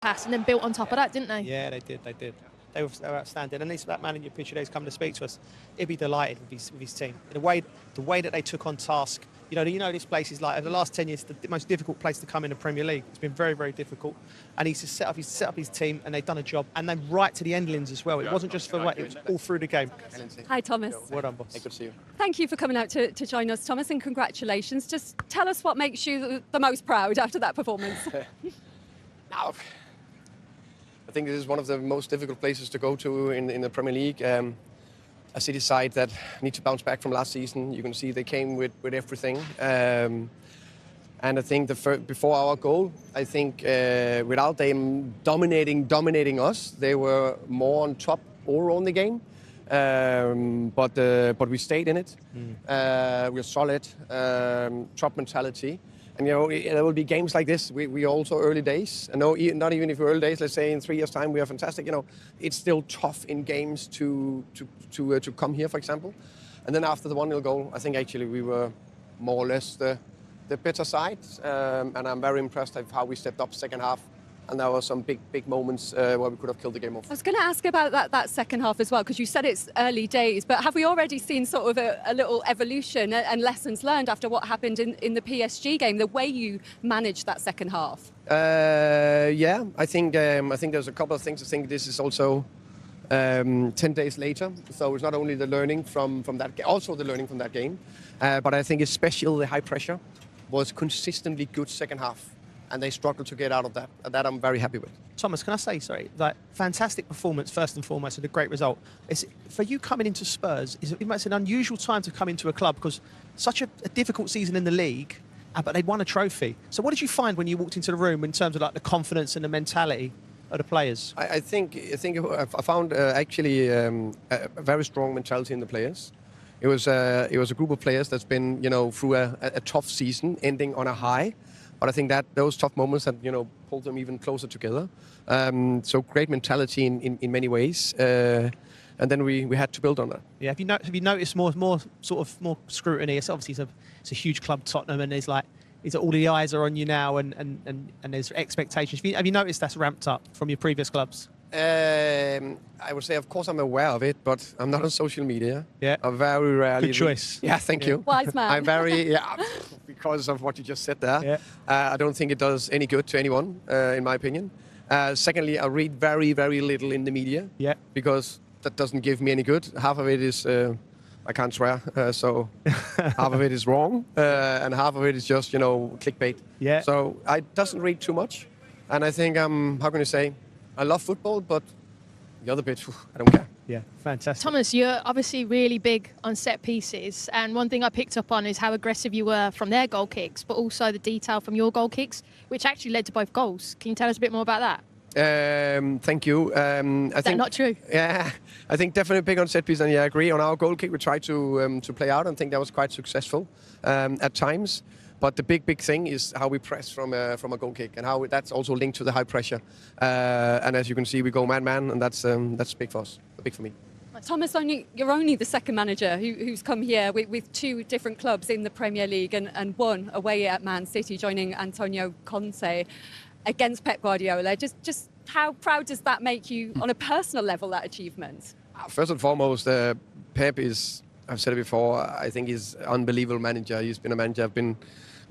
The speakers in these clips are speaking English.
pass and then built on top of that, didn't they? Yeah, they did. They were outstanding. And at least that man in your picture today come to speak to us. He'd be delighted with his team. The way that they took on task. You know, this place is like, over the last 10 years, the most difficult place to come in the Premier League. It's been very, very difficult. And he's just set up his team, and they've done a job. And then right to the endlings as well. It wasn't just for it was all through the game. Hi, Thomas. Well done, boss. Hey, good to see you. Thank you for coming out to join us, Thomas, and congratulations. Just tell us what makes you the most proud after that performance. Now, I think this is one of the most difficult places to go to in the Premier League. A City side that need to bounce back from last season. You can see they came with everything. And I think before our goal, I think without them dominating us, they were more on top overall in the game. But we stayed in it. We're solid, top mentality. And, you know, there will be games like this. We also early days. I know, not even if we're early days, let's say in 3 years' time, we are fantastic. You know, it's still tough in games to come here, for example. And then after the 1-0 goal, I think actually we were more or less the better side. And I'm very impressed with how we stepped up second half. And there were some big moments where we could have killed the game off. I was going to ask about that second half as well, because you said it's early days, but have we already seen sort of a little evolution and lessons learned after what happened in the PSG game, the way you managed that second half? Yeah, I think there's a couple of things. I think this is also 10 days later, so it's not only the learning from that game, also the learning from that game, but I think especially the high pressure was consistently good second half. And they struggled to get out of that. And that I'm very happy with. Thomas, can I say, like, fantastic performance first and foremost, and a great result. For you coming into Spurs, it's an unusual time to come into a club because such a difficult season in the league, but they won a trophy. So what did you find when you walked into the room in terms of like the confidence and the mentality of the players? I think I found actually a very strong mentality in the players. It was a group of players that's been, you know, through a tough season, ending on a high. But I think that those tough moments had, you know, pulled them even closer together. So great mentality in many ways. And then we had to build on that. Yeah. Have you noticed more scrutiny? It's obviously it's a huge club, Tottenham, and there's all the eyes are on you now, and there's expectations. Have you noticed that's ramped up from your previous clubs? I would say, of course, I'm aware of it, but I'm not on social media. Yeah. I'm very rarely. Good choice. Yeah, thank you. Wise man. I'm very, because of what you just said there. Yeah. I don't think it does any good to anyone, in my opinion. Secondly, I read very, very little in the media. Yeah. Because that doesn't give me any good. Half of it is, I can't swear, so half of it is wrong, and half of it is just, you know, clickbait. Yeah. So I doesn't read too much, and I think how can I say? I love football, but the other bit, I don't care. Yeah, fantastic. Thomas, you're obviously really big on set pieces, and one thing I picked up on is how aggressive you were from their goal kicks, but also the detail from your goal kicks, which actually led to both goals. Can you tell us a bit more about that? Thank you. Is that not true? Yeah, I think definitely big on set piece, and yeah, I agree. On our goal kick, we tried to play out, and think that was quite successful at times. But the big thing is how we press from a goal kick, and how that's also linked to the high pressure. And as you can see, we go man-man, and that's big for us, big for me. Thomas, you're only the second manager who's come here with two different clubs in the Premier League and one away at Man City, joining Antonio Conte against Pep Guardiola. Just how proud does that make you on a personal level, that achievement? First and foremost, Pep is, I've said it before, I think he's an unbelievable manager. He's been a manager I've been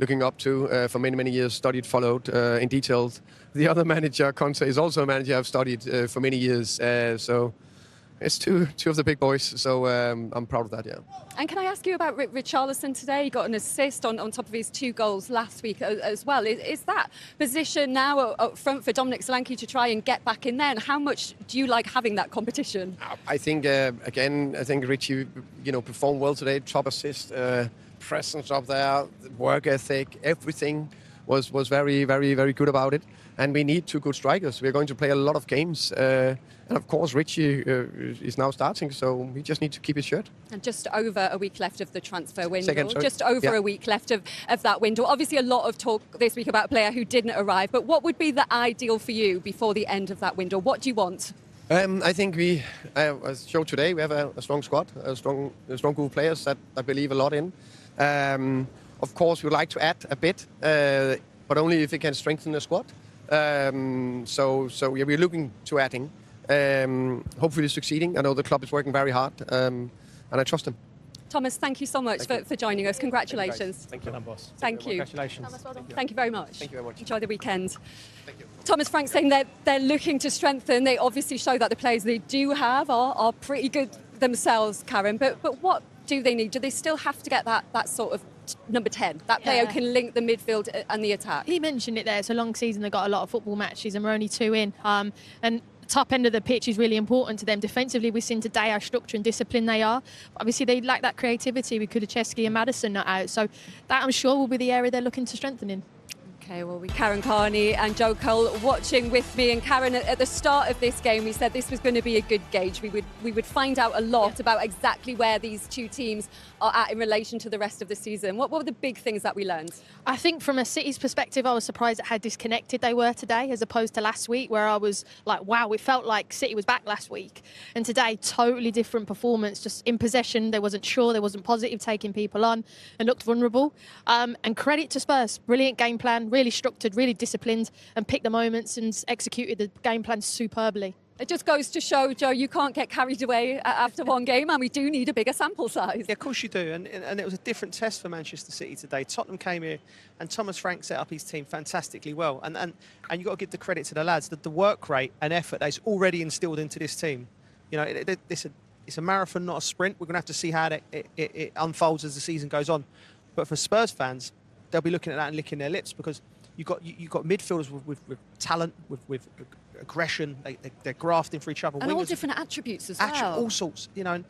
looking up to for many years, studied, followed in detail. The other manager, Conte, is also a manager I've studied for many years. So it's two of the big boys. So I'm proud of that, yeah. And can I ask you about Richarlison today? He got an assist on top of his 2 goals last week as well. Is that position now up front for Dominic Solanke to try and get back in there? And how much do you like having that competition? I think, again, Richie, you know, performed well today. Top assist, presence up there, work ethic, everything was very good about it. And we need 2 good strikers. We're going to play a lot of games. And of course, Richie is now starting, so we just need to keep his shirt. And just over a week left of the transfer window. Just over a week left of that window. Obviously, a lot of talk this week about a player who didn't arrive. But what would be the ideal for you before the end of that window? What do you want? I think we, as showed today, we have a strong squad, a strong group of players that I believe a lot in. Of course, we would like to add a bit, but only if we can strengthen the squad. So yeah, we're looking to adding. Hopefully succeeding. I know the club is working very hard, and I trust them. Thomas, thank you so much for joining us. Congratulations. Thank you. Well done, boss. Thank you. Congratulations. Thomas, well done. Thank you very much. Thank you very much. Enjoy the weekend. Thank you. Thomas Frank saying that they're looking to strengthen. They obviously show that the players they do have are pretty good themselves, Karen. But what do they need? Do they still have to get that sort of number 10, that player who can link the midfield and the attack? He mentioned it there. It's a long season. They've got a lot of football matches and we're only 2 in. And top end of the pitch is really important to them. Defensively, we've seen today how structured and disciplined they are. Obviously, they lack that creativity with Kulusevski and Maddison not out. So that, I'm sure, will be the area they're looking to strengthen in. Okay, well, Karen Carney and Joe Cole watching with me. And Karen, at the start of this game, we said this was going to be a good gauge. We would find out a lot about exactly where these two teams are at in relation to the rest of the season. What were the big things that we learned? I think from a City's perspective, I was surprised at how disconnected they were today as opposed to last week, where I was like, wow, it felt like City was back last week. And today, totally different performance. Just in possession, they wasn't sure, they wasn't positive, taking people on and looked vulnerable. And credit to Spurs. Brilliant game plan, really structured, really disciplined, and picked the moments and executed the game plan superbly. It just goes to show, Joe, you can't get carried away after one game, and we do need a bigger sample size. Yeah, of course you do. And it was a different test for Manchester City today. Tottenham came here and Thomas Frank set up his team fantastically well. And you've got to give the credit to the lads, that the work rate and effort that's already instilled into this team. You know, it's a marathon, not a sprint. We're going to have to see how it unfolds as the season goes on. But for Spurs fans, they'll be looking at that and licking their lips, because you've got midfielders with talent, with aggression. They're grafting for each other. And all different attributes as well. All sorts, you know.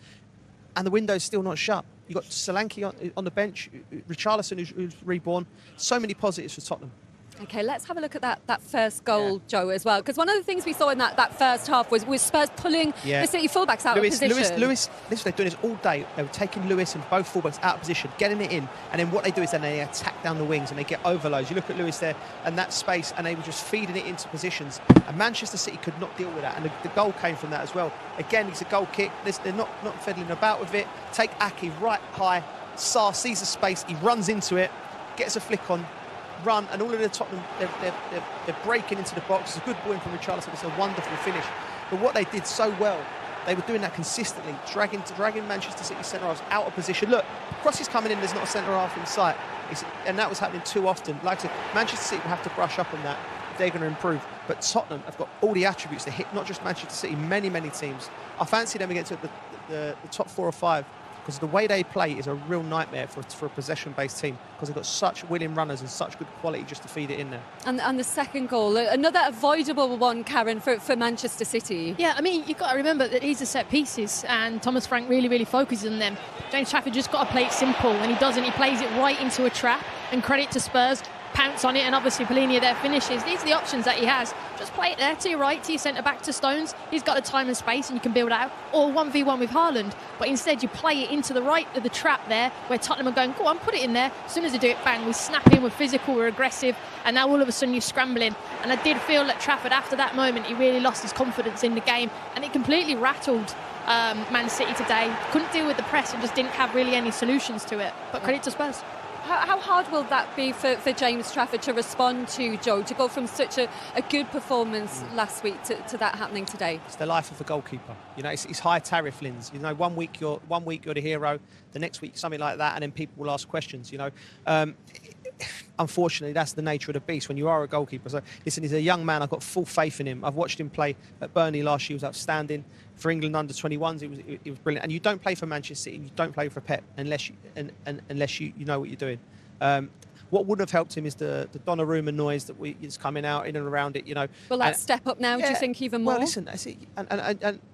And the window's still not shut. You've got Solanke on the bench, Richarlison who's reborn. So many positives for Tottenham. Okay, let's have a look at that first goal, Joe, as well. Because one of the things we saw in that first half was Spurs pulling the City fullbacks out of position. Lewis, they're doing this all day. They were taking Lewis and both fullbacks out of position, getting it in, and then what they do is then they attack down the wings and they get overloads. You look at Lewis there and that space, and they were just feeding it into positions. And Manchester City could not deal with that, and the goal came from that as well. Again, it's a goal kick. They're not fiddling about with it. Take Ake right high. Sarr sees the space. He runs into it, gets a flick on. Run, and all of the Tottenham, they're breaking into the box. It's a good ball in from Richarlison. It's a wonderful finish. But what they did so well, they were doing that consistently, dragging Manchester City centre-halves out of position. Look, crosses coming in, there's not a centre-half in sight. And that was happening too often. Like I said, Manchester City will have to brush up on that if they're going to improve. But Tottenham have got all the attributes to hit not just Manchester City, many teams. I fancy them against the top 4 or 5. Because the way they play is a real nightmare for a possession-based team, because they've got such willing runners and such good quality just to feed it in there. And the second goal, another avoidable one, Karen, for Manchester City. Yeah, I mean, you've got to remember that these are set pieces, and Thomas Frank really focuses on them. James Trafford just got to play it simple, and he doesn't. He plays it right into a trap, and credit to Spurs, pounce on it, and obviously Polina there finishes. These are the options that he has. Just play it there to your right, to your centre-back, to Stones. He's got the time and space, and you can build out. Or 1v1 with Haaland. But instead, you play it into the right of the trap there, where Tottenham are going, go on, put it in there. As soon as they do it, bang, we snap in, we're physical, we're aggressive, and now all of a sudden you're scrambling. And I did feel that Trafford, after that moment, he really lost his confidence in the game, and it completely rattled Man City today. Couldn't deal with the press and just didn't have really any solutions to it. But credit to Spurs. How hard will that be for James Trafford to respond to, Joe, to go from such a good performance last week to that happening today? It's the life of a goalkeeper. You know, it's high tariff, Linz. You know, one week you're the hero, the next week something like that, and then people will ask questions. You know, unfortunately, that's the nature of the beast when you are a goalkeeper. So, listen, he's a young man. I've got full faith in him. I've watched him play at Burnley last year. He was outstanding. For England under 21s, it was brilliant. And you don't play for Manchester City, you don't play for Pep unless you know what you're doing. What would have helped him is the Donnarumma noise that is coming out in and around it. You know. Will that step up now? Do you think even more? Well, listen, that's it.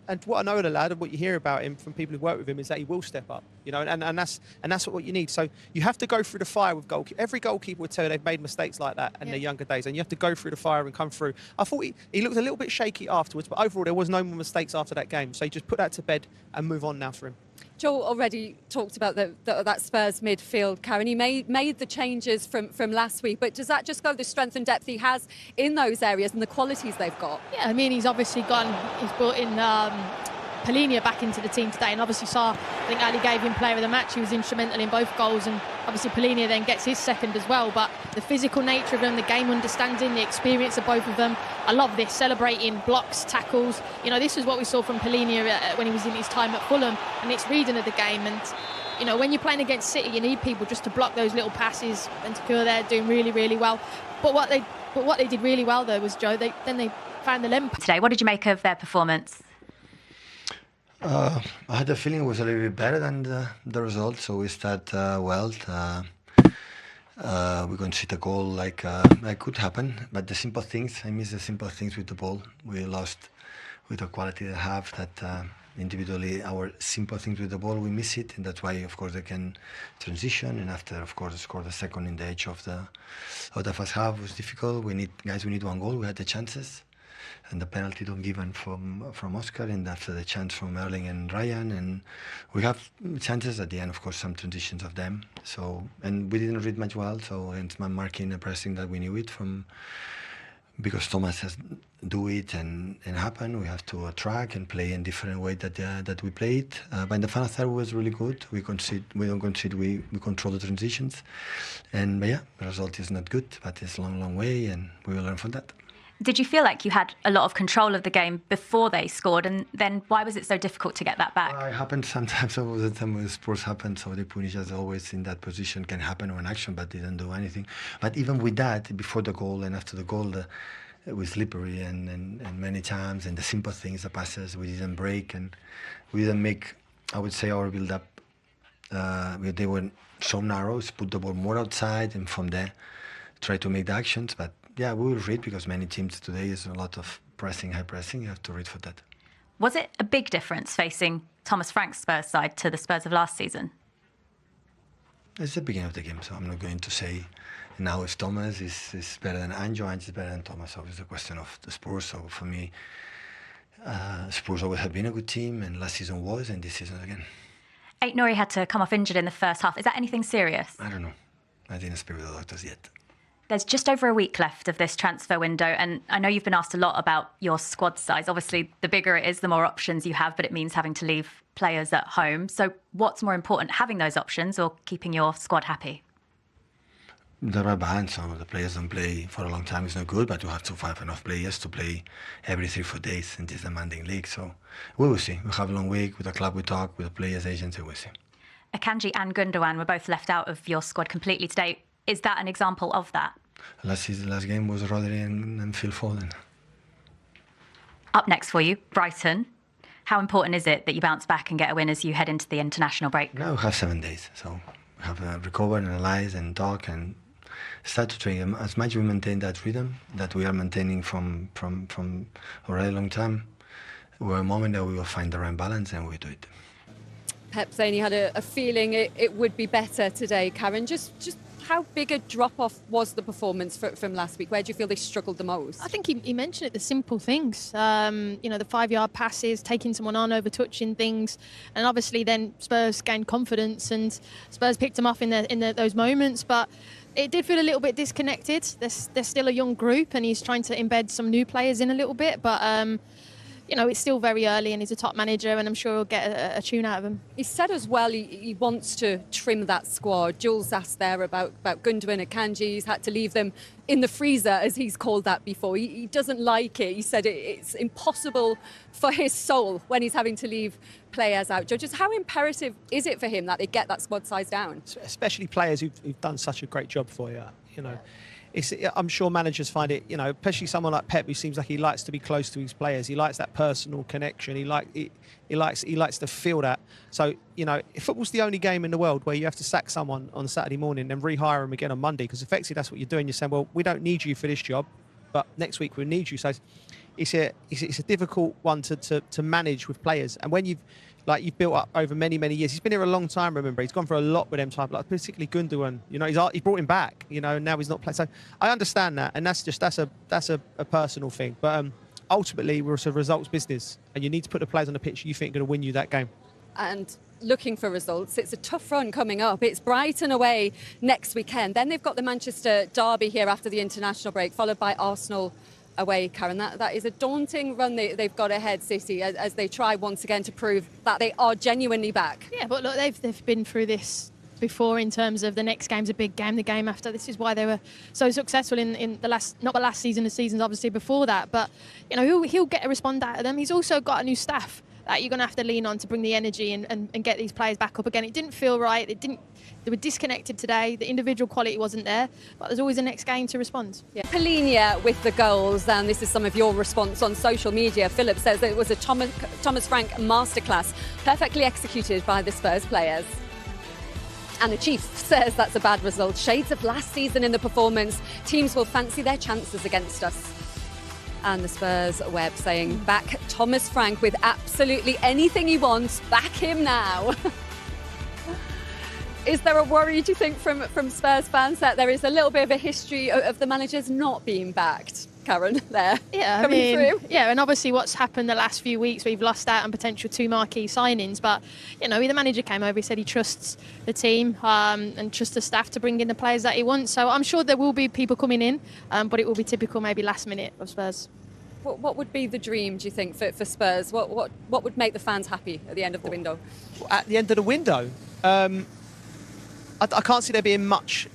And what I know of the lad and what you hear about him from people who work with him is that he will step up. You know, and that's what you need. So you have to go through the fire with goalkeeper. Every goalkeeper would tell you they've made mistakes like that in their younger days, and you have to go through the fire and come through. I thought he looked a little bit shaky afterwards, but overall there was no more mistakes after that game. So you just put that to bed and move on now for him. Joe already talked about that Spurs midfield, Karen. He made the changes from last week, but does that just go the strength and depth he has in those areas and the qualities they've got? Yeah, I mean, he's obviously he's brought in Polina back into the team today, and obviously I think Ali gave him player of the match. He was instrumental in both goals, and Obviously, Polina then gets his second as well, but the physical nature of them, the game understanding, the experience of both of them, I love this, celebrating blocks, tackles. You know, this is what we saw from Polina when he was in his time at Fulham, and it's reading of the game. And, you know, when you're playing against City, you need people just to block those little passes, and Takua there doing really, really well. But what they did really well, though, was, Joe, they found the length. Today, what did you make of their performance? I had the feeling it was a little bit better than the result, so we start well. We conceded a goal like could happen, but the simple things, I miss the simple things with the ball. We lost with the quality they have, that individually our simple things with the ball, we miss it, and that's why, of course, they can transition, and after, of course, score the second in the edge of the first half was difficult. We need one goal. We had the chances. And the penalty don't given from Oscar, and after the chance from Erling and Ryan, and we have chances at the end, of course, some transitions of them. So, and we didn't read much well, so it's my marking and pressing that we knew it from, because Thomas has do it and happen. We have to track and play in different way that we played. But in the final third was really good. We don't concede. We control the transitions, and but yeah, the result is not good, but it's a long way, and we will learn from that. Did you feel like you had a lot of control of the game before they scored, and then why was it so difficult to get that back? It happened sometimes. All the time when sports happen, so they punish us always in that position. Can happen on action, but they didn't do anything. But even with that, before the goal and after the goal, it was slippery and many times, and the simple things, the passes, we didn't break, and we didn't make, I would say, our build-up. They were so narrow, put the ball more outside, and from there, try to make the actions, but yeah, we will read, because many teams today is a lot of pressing, high pressing. You have to read for that. Was it a big difference facing Thomas Frank's Spurs side to the Spurs of last season? It's the beginning of the game, so I'm not going to say now if Thomas is better than Ange or Ange is better than Thomas. So it's a question of the Spurs. So for me, Spurs always have been a good team, and last season was, and this season again. Aït-Nouri had to come off injured in the first half. Is that anything serious? I don't know. I didn't speak with the doctors yet. There's just over a week left of this transfer window, and I know you've been asked a lot about your squad size. Obviously, the bigger it is, the more options you have, but it means having to leave players at home. So what's more important, having those options or keeping your squad happy? The right balance. So the players don't play for a long time is not good, but you have to have enough players to play every 3-4 days in this demanding league. So we will see. We have a long week with the club. We talk with the players, agents, and we'll see. Akanji and Gundogan were both left out of your squad completely today. Is that an example of that? Last game was Rodri and Phil Foden. Up next for you, Brighton. How important is it that you bounce back and get a win as you head into the international break? Now we have 7 days, so we have to recover and analyze and talk and start to train. As much as we maintain that rhythm that we are maintaining from a really long time, we're a moment that we will find the right balance and we do it. Pep saying he had a feeling it would be better today. Karen, just how big a drop-off was the performance from last week? Where do you feel they struggled the most? I think he mentioned it, the simple things. You know, the 5-yard passes, taking someone on, over touching things. And obviously then Spurs gained confidence and Spurs picked them off in those moments. But it did feel a little bit disconnected. They're still a young group and he's trying to embed some new players in a little bit. But you know, it's still very early and he's a top manager and I'm sure he'll get a tune out of him. He said as well he wants to trim that squad. Jules asked there about Gundogan and Akanji. He's had to leave them in the freezer, as he's called that before. He doesn't like it. He said it's impossible for his soul when he's having to leave players out. Just how imperative is it for him that they get that squad size down? Especially players who've done such a great job for you, you know. I'm sure managers find it, you know, especially someone like Pep, who seems like he likes to be close to his players. He likes that personal connection. He likes to feel that. So, you know, football's the only game in the world where you have to sack someone on Saturday morning and rehire them again on Monday, because effectively that's what you're doing. You're saying, well, we don't need you for this job, but next week we'll need you. So it's a difficult one to manage with players. And when you've built up over many years. He's been here a long time, remember. He's gone for a lot with them type, like particularly Gundogan. You know, he brought him back, you know, and now he's not playing. So I understand that, and that's a personal thing. But ultimately, we're a results business, and you need to put the players on the pitch you think are going to win you that game. And looking for results, it's a tough run coming up. It's Brighton away next weekend. Then they've got the Manchester derby here after the international break, followed by Arsenal away, Karen. That is a daunting run they've got ahead, City, as they try once again to prove that they are genuinely back. Yeah, but look, they've been through this before in terms of the next game's a big game, the game after. This is why they were so successful in the last, not the last season, the seasons obviously before that. But, you know, he'll get a response out of them. He's also got a new staff that you're going to have to lean on to bring the energy and get these players back up again. It didn't feel right. They were disconnected today. The individual quality wasn't there, but there's always a next game to respond. Yeah. Polinia with the goals, and this is some of your response on social media. Philip says that it was a Thomas Frank masterclass, perfectly executed by the Spurs players. And the Chief says that's a bad result. Shades of last season in the performance. Teams will fancy their chances against us. And the Spurs web saying, back Thomas Frank with absolutely anything he wants. Back him now. Is there a worry, do you think, from Spurs fans that there is a little bit of a history of the managers not being backed? Karen, there. Yeah, coming through. Yeah, and obviously what's happened the last few weeks, we've lost out on potential 2 marquee signings. But, you know, the manager came over, he said he trusts the team and trusts the staff to bring in the players that he wants. So I'm sure there will be people coming in, but it will be typical maybe last minute of Spurs. What would be the dream, do you think, for Spurs? What would make the fans happy at the end of the window? At the end of the window? I can't see there being much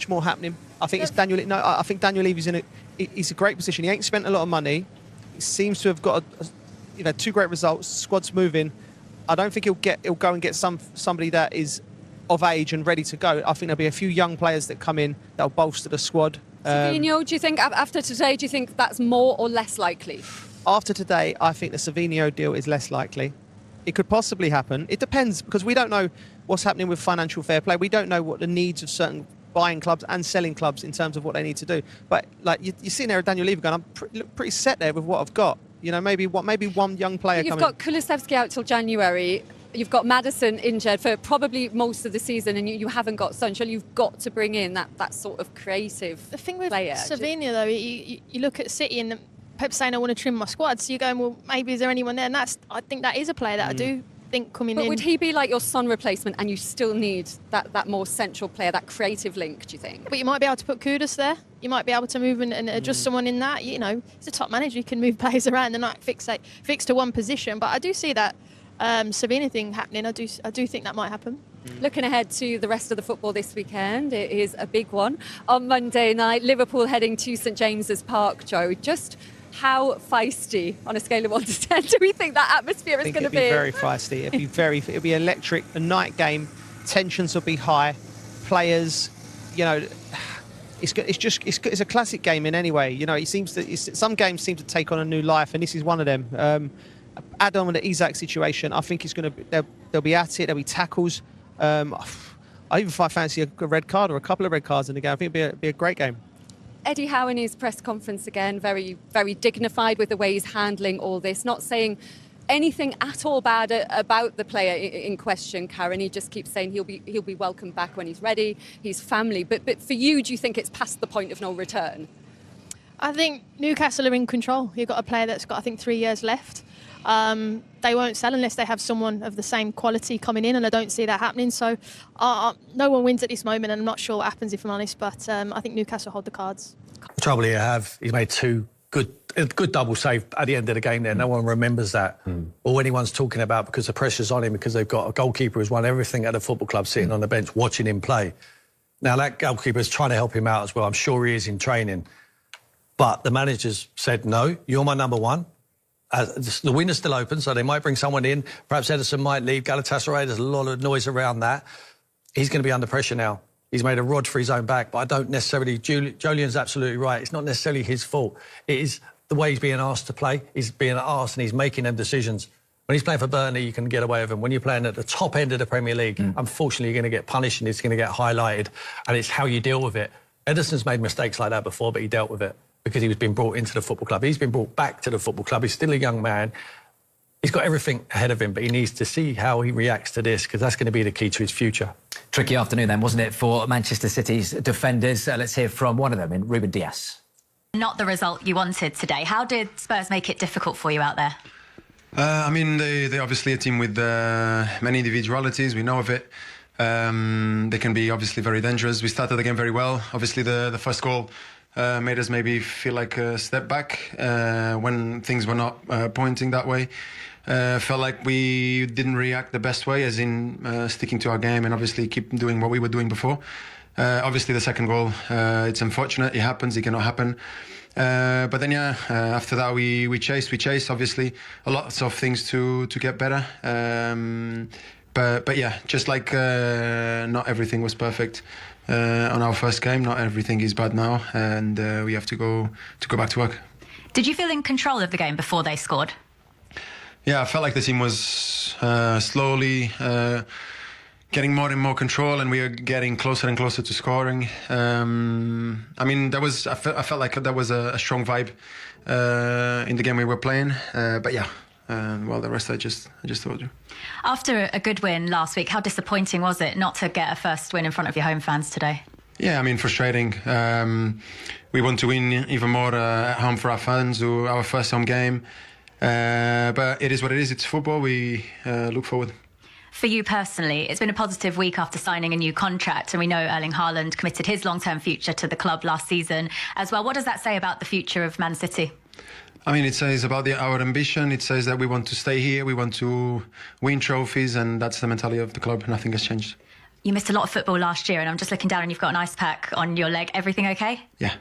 more happening. I think it's Daniel. No, I think Daniel Levy's he's a great position. He ain't spent a lot of money. He seems to have got 2 great results. Squad's moving. I don't think he'll go and get somebody that is of age and ready to go. I think there'll be a few young players that come in that'll bolster the squad. Savinho, do you think after today, do you think that's more or less likely? After today, I think the Savinho deal is less likely. It could possibly happen. It depends, because we don't know what's happening with financial fair play. We don't know what the needs of certain buying clubs and selling clubs in terms of what they need to do. But like you're sitting there at Daniel Levy going, I'm pretty set there with what I've got. You know, maybe one young player coming. You've got Kulusevski out till January. You've got Maddison injured for probably most of the season, and you haven't got Sancho. You've got to bring in that sort of creative player. The thing with Savinho, though, you look at City and Pep's saying, I want to trim my squad. So you're going, well, maybe is there anyone there? And I think that is a player that I do think coming in. But would he be like your Son replacement, and you still need that more central player, that creative link, do you think? But you might be able to put Kudus there. You might be able to move and adjust someone in that. You know, he's a top manager. He can move players around. They're not fixed to one position. But I do see that Savinho thing happening. I do think that might happen. Looking ahead to the rest of the football this weekend, it is a big one. On Monday night, Liverpool heading to St James's Park, Joe. Just how feisty, on a scale of 1 to 10, do we think that atmosphere is going to be? It'll be very feisty. It'll be electric. A night game. Tensions will be high. Players, you know, it's a classic game in any way. You know, some games seem to take on a new life, and this is one of them. Add on with the Isak situation, I think it's going to. They'll be at it. There'll be tackles. I even fancy a red card or a couple of red cards in the game. I think it'll be a great game. Eddie Howe in his press conference again, very, very dignified with the way he's handling all this, not saying anything at all bad about the player in question, Karen. He just keeps saying he'll be welcomed back when he's ready. He's family. But for you, do you think it's past the point of no return? I think Newcastle are in control. You've got a player that's got, I think, 3 years left. They won't sell unless they have someone of the same quality coming in, and I don't see that happening. So no one wins at this moment, and I'm not sure what happens, if I'm honest, but I think Newcastle hold the cards. The trouble he's made a good double save at the end of the game there. No one remembers that. All anyone's talking about, because the pressure's on him, because they've got a goalkeeper who's won everything at the football club, sitting on the bench watching him play. Now, that goalkeeper's trying to help him out as well. I'm sure he is in training. But the manager's said, no, you're my number one. The window's still open, so they might bring someone in. Perhaps Edison might leave. Galatasaray, there's a lot of noise around that. He's going to be under pressure now. He's made a rod for his own back, but I don't necessarily... Julian's absolutely right. It's not necessarily his fault. It is the way he's being asked to play. He's being asked and he's making them decisions. When he's playing for Burnley, you can get away with him. When you're playing at the top end of the Premier League, unfortunately, you're going to get punished and it's going to get highlighted, and it's how you deal with it. Edison's made mistakes like that before, but he dealt with it because he was being brought into the football club. He's been brought back to the football club. He's still a young man. He's got everything ahead of him, but he needs to see how he reacts to this, because that's going to be the key to his future. Tricky afternoon then, wasn't it, for Manchester City's defenders? Let's hear from one of them, in Ruben Dias. Not the result you wanted today. How did Spurs make it difficult for you out there? I mean, they're obviously a team with many individualities. We know of it. They can be obviously very dangerous. We started the game very well. Obviously, the first goal made us maybe feel like a step back when things were not pointing that way. Felt like we didn't react the best way, as in sticking to our game and obviously keep doing what we were doing before. Obviously, the second goal, it's unfortunate. It happens. It cannot happen. But then, after that, we chased. Obviously, a lot of things to get better. But yeah, just like not everything was perfect on our first game. Not everything is bad now, and we have to go back to work. Did you feel in control of the game before they scored? Yeah, I felt like the team was slowly getting more and more control, and we are getting closer and closer to scoring. I mean, I felt like there was a strong vibe in the game we were playing. But yeah, well, the rest I just told you. After a good win last week, how disappointing was it not to get a first win in front of your home fans today? Yeah, I mean, frustrating. We want to win even more at home for our fans, our first home game. But it is what it is. It's football. We look forward. For you personally, it's been a positive week after signing a new contract, and we know Erling Haaland committed his long-term future to the club last season as well. What does that say about the future of Man City? I mean, it says about our ambition. It says that we want to stay here, we want to win trophies, and that's the mentality of the club. Nothing has changed. You missed a lot of football last year, and I'm just looking down and you've got an ice pack on your leg. Everything okay? Yeah.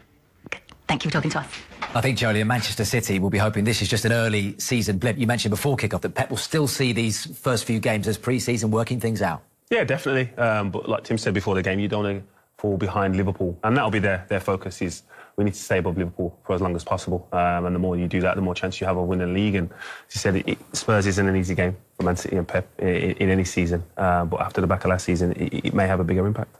Good. Thank you for talking to us. I think, Jolie, and Manchester City will be hoping this is just an early season blip. You mentioned before kick-off that Pep will still see these first few games as pre-season, working things out. Yeah, definitely. But like Tim said before the game, you don't want to fall behind Liverpool. And that'll be their focus is we need to stay above Liverpool for as long as possible. And the more you do that, the more chance you have of winning the league. And as you said, Spurs isn't an easy game for Man City and Pep in any season. But after the back of last season, it may have a bigger impact.